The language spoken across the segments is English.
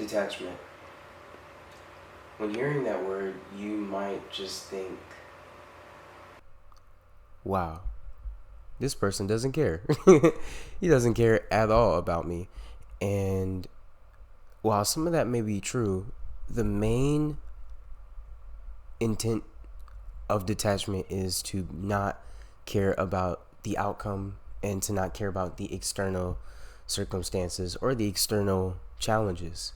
Detachment. When hearing that word, you might just think, wow, this person doesn't care. He doesn't care at all about me. And while some of that may be true, the main intent of detachment is to not care about the outcome and to not care about the external circumstances or the external challenges.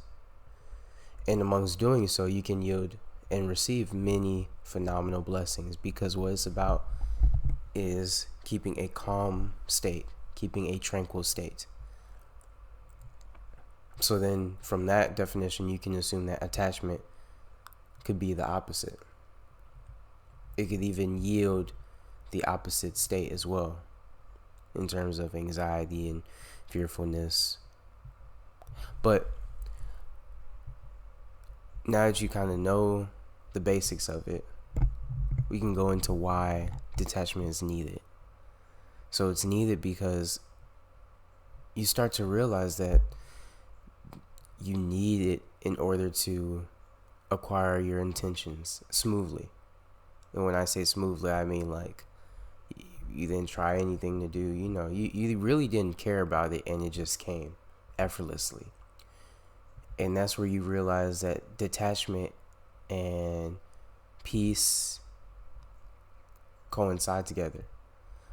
And amongst doing so, you can yield and receive many phenomenal blessings, because what it's about is keeping a calm state, keeping a tranquil state. So then from that definition, you can assume that attachment could be the opposite. It could even yield the opposite state as well, in terms of anxiety and fearfulness. But now that you kind of know the basics of it, we can go into why detachment is needed. So it's needed because you start to realize that you need it in order to acquire your intentions smoothly. And when I say smoothly, I mean like you didn't try anything to do, you really didn't care about it and it just came effortlessly. And that's where you realize that detachment and peace coincide together.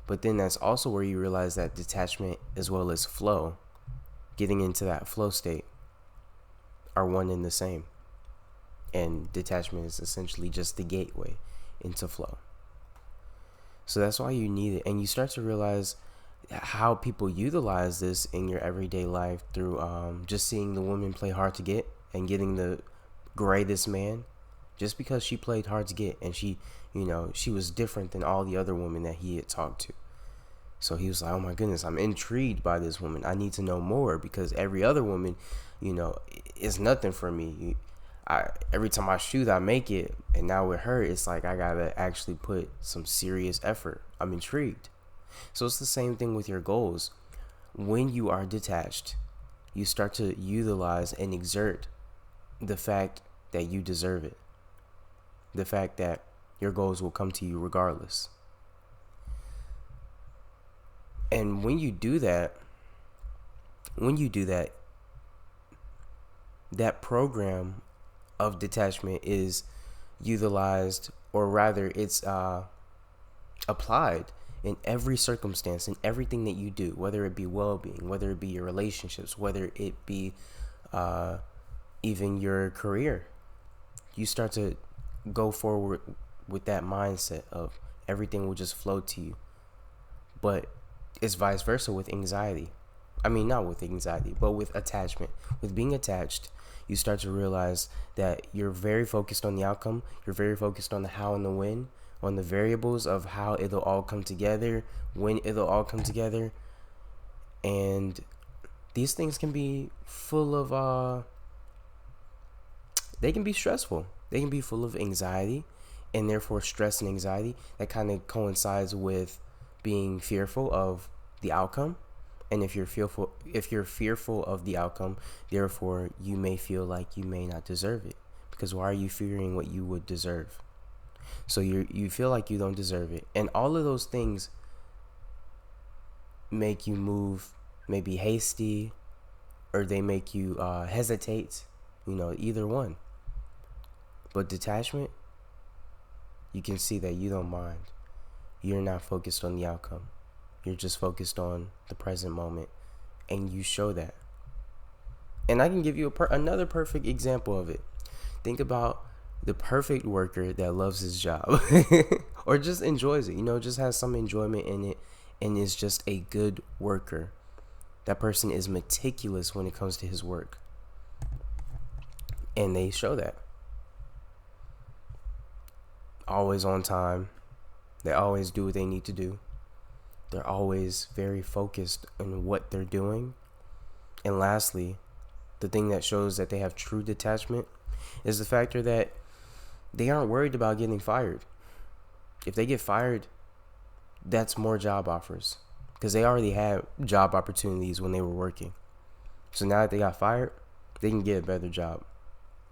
But then that's also where you realize that detachment as well as flow, getting into that flow state, are one and the same. And detachment is essentially just the gateway into flow. So that's why you need it. And you start to realize how people utilize this in your everyday life through just seeing the woman play hard to get and getting the greatest man just because she played hard to get, and she was different than all the other women that he had talked to. So he was like, oh my goodness, I'm intrigued by this woman. I need to know more, because every other woman, is nothing for me. Every time I shoot, I make it. And now with her, it's like I gotta actually put some serious effort. I'm intrigued. So it's the same thing with your goals. When you are detached, you start to utilize and exert the fact that you deserve it. The fact that your goals will come to you regardless. And when you do that, that program of detachment is utilized, or rather it's applied in every circumstance, in everything that you do, whether it be well-being, whether it be your relationships, whether it be even your career. You start to go forward with that mindset of everything will just flow to you. But it's vice versa with anxiety. I mean, not with anxiety, but with attachment. With being attached, you start to realize that you're very focused on the outcome. You're very focused on the how and the when, on the variables of how it'll all come together, when it'll all come together. And these things can be full of, they can be stressful. They can be full of anxiety, and therefore stress and anxiety that kind of coincides with being fearful of the outcome. And if you're fearful of the outcome, therefore you may feel like you may not deserve it, because why are you fearing what you would deserve? So you feel like you don't deserve it, and all of those things make you move maybe hasty, or they make you hesitate, either one. But detachment, you can see that you don't mind. You're not focused on the outcome. You're just focused on the present moment, and you show that. And I can give you another perfect example of it. Think about the perfect worker that loves his job or just enjoys it, just has some enjoyment in it and is just a good worker. That person is meticulous when it comes to his work, and they show that. Always on time. They always do what they need to do. They're always very focused on what they're doing. And lastly, the thing that shows that they have true detachment is the factor that they aren't worried about getting fired. If they get fired, that's more job offers, because they already had job opportunities when they were working. So now that they got fired, they can get a better job.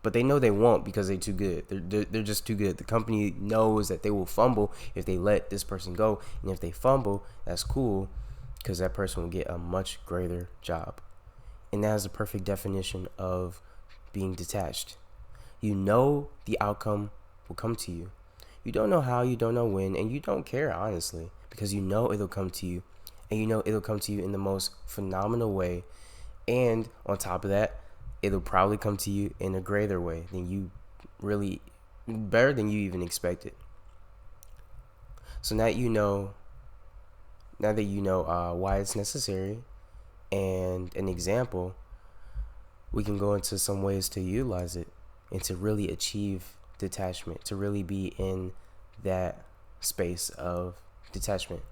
But they know they won't because they're too good. They're just too good. The company knows that they will fumble if they let this person go. And if they fumble, that's cool because that person will get a much greater job. And that is the perfect definition of being detached. You know the outcome will come to you. You don't know how, you don't know when, and you don't care, honestly, because you know it'll come to you. And you know it'll come to you in the most phenomenal way. And on top of that, it'll probably come to you in a greater way than you really, better than you even expected. So now that you know why it's necessary and an example, we can go into some ways to utilize it and to really achieve detachment, to really be in that space of detachment.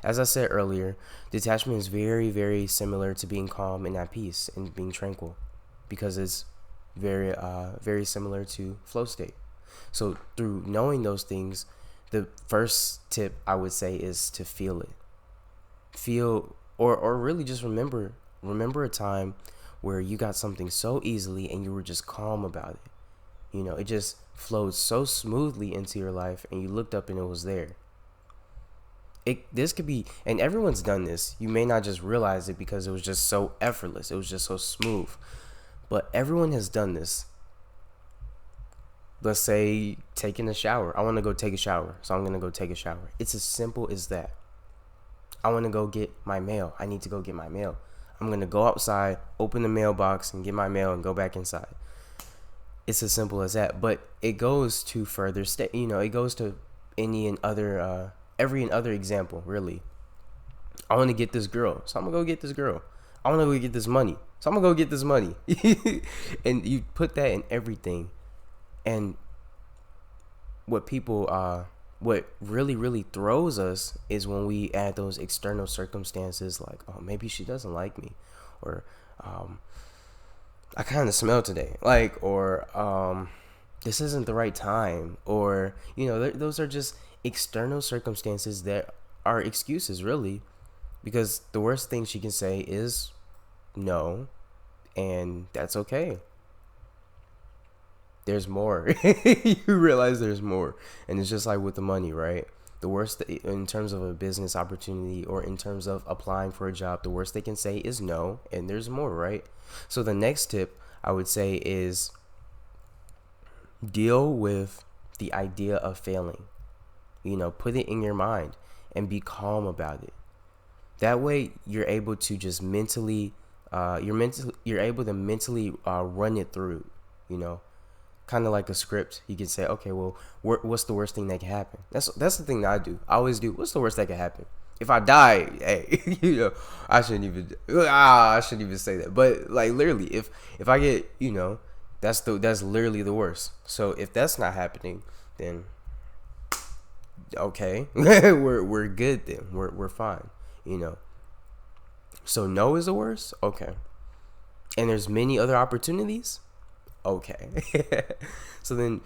As I said earlier, detachment is very, very similar to being calm and at peace and being tranquil, because it's very similar to flow state. So through knowing those things, the first tip I would say is to feel it. Feel, or really just remember a time where you got something so easily and you were just calm about it. You know, it just flowed so smoothly into your life and you looked up and it was there. This could be, and everyone's done this. You may not just realize it because it was just so effortless. It was just so smooth. But everyone has done this. Let's say taking a shower. I want to go take a shower, so I'm going to go take a shower. It's as simple as that. I want to go get my mail. I need to go get my mail. I'm going to go outside, open the mailbox, and get my mail and go back inside. It's as simple as that. But it goes to further state. You know, it goes to any and other, every and other example, really. I want to get this girl, so I'm going to go get this girl. I want to go get this money, so I'm going to go get this money. And you put that in everything. And what really throws us is when we add those external circumstances, like, oh, maybe she doesn't like me, or I kind of smell today, like, or this isn't the right time, or, you know, those are just external circumstances that are excuses, really, because the worst thing she can say is no, and that's okay. There's more. You realize there's more. And it's just like with the money, right? The worst, in terms of a business opportunity or in terms of applying for a job, the worst they can say is no, and there's more, right? So the next tip I would say is deal with the idea of failing. You know, put it in your mind and be calm about it. That way you're able to just mentally, you're able to mentally run it through, you know. Kind of like a script. You could say, okay, well, what's the worst thing that can happen? That's the thing that I do. I always do. What's the worst that can happen? If I die, hey, you know, I shouldn't even say that. But like literally, if I get, you know, that's literally the worst. So if that's not happening, then okay, we're good then. We're fine, you know. So no is the worst. Okay, and there's many other opportunities. Okay. So then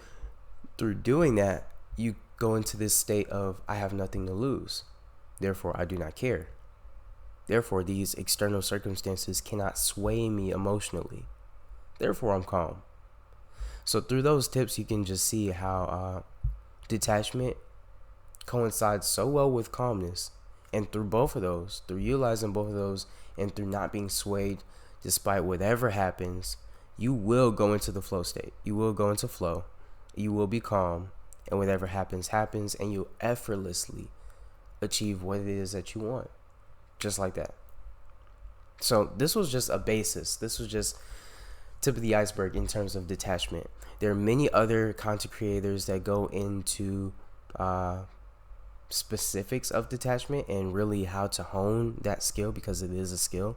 through doing that, you go into this state of, I have nothing to lose, therefore I do not care, therefore these external circumstances cannot sway me emotionally, therefore I'm calm. So through those tips, you can just see how detachment coincides so well with calmness. And through both of those, through utilizing both of those, and through not being swayed despite whatever happens, you will go into the flow state. You will go into flow. You will be calm. And whatever happens, happens. And you'll effortlessly achieve what it is that you want. Just like that. So this was just a basis. This was just tip of the iceberg in terms of detachment. There are many other content creators that go into specifics of detachment and really how to hone that skill, because it is a skill.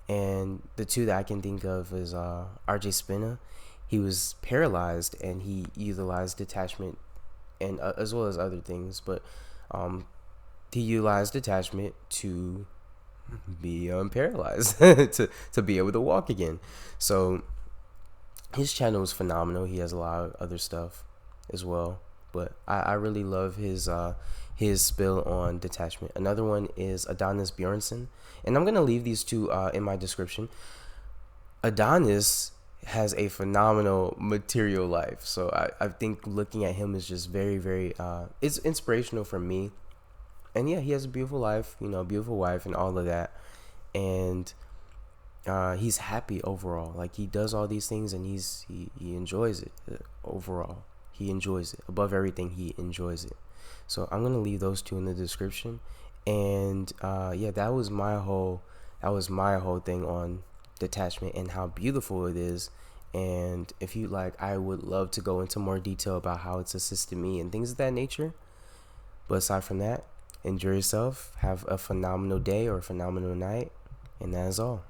And the two that I can think of is RJ Spina. He was paralyzed and he utilized detachment, and as well as other things, but he utilized detachment to be paralyzed, to be able to walk again. So his channel is phenomenal. He has a lot of other stuff as well, but I really love his spill on detachment. Another one is Adonis Bjornsson, and I'm gonna leave these two in my description. Adonis has a phenomenal material life. So I think looking at him is just very, very, it's inspirational for me. And yeah, he has a beautiful life, you know, a beautiful wife and all of that. And he's happy overall. Like he does all these things and he enjoys it overall. He enjoys it. Above everything, he enjoys it. So I'm gonna leave those two in the description. And yeah, that was my whole thing on detachment and how beautiful it is. And if you like, I would love to go into more detail about how it's assisted me and things of that nature. But aside from that, enjoy yourself, have a phenomenal day or a phenomenal night, and that is all.